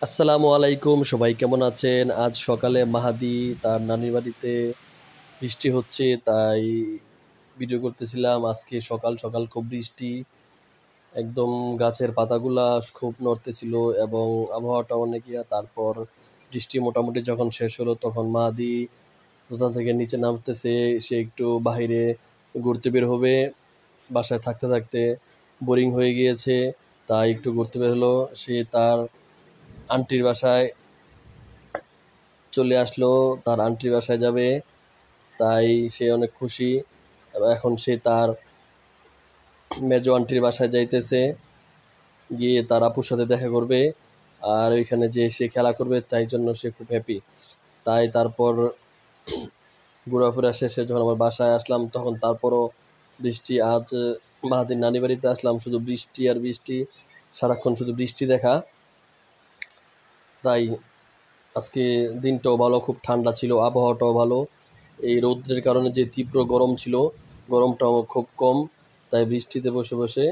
আসসালামু আলাইকুম, সবাই কেমন আছেন? আজ সকালে মাহাদি তার নানির বাড়িতে বৃষ্টি হচ্ছে, তাই ভিডিও করতেছিলাম। আজকে সকাল সকাল খুব বৃষ্টি, একদম গাছের পাতাগুলা খুব নড়তেছিল এবং আবহাওয়াটা অনেক তারপর বৃষ্টি মোটামুটি যখন শেষ হলো তখন মাহাদি দোতলা থেকে নিচে নামতেছে। সে একটু বাইরে ঘুরতে বের হবে। বাসায় থাকতে থাকতে বোরিং হয়ে গিয়েছে, তাই একটু ঘুরতে বের হলো। সে তার আন্টির বাসায় চলে আসলো, তার আন্টির বাসায় যাবে, তাই সে অনেক খুশি। এখন সে তার মেজো আন্টির বাসায় যাইতেছে, গিয়ে তার আপুর সাথে দেখা করবে আর ওইখানে যে সে খেলা করবে, তাই জন্য সে খুব হ্যাপি। তাই তারপর ঘোরাফেরা শেষে যখন আমার বাসায় আসলাম তখন তারপরও বৃষ্টি। আজ মাহাদির নানি বাড়িতে আসলাম, শুধু বৃষ্টি আর বৃষ্টি, সারাক্ষণ শুধু বৃষ্টি দেখা। তাই আজকে দিনটাও ভালো, খুব ঠান্ডা ছিল, আবহাওয়াটাও ভালো। এই রৌদ্রের কারণে যে তীব্র গরম ছিল, গরমটাও খুব কম। তাই বৃষ্টিতে বসে বসে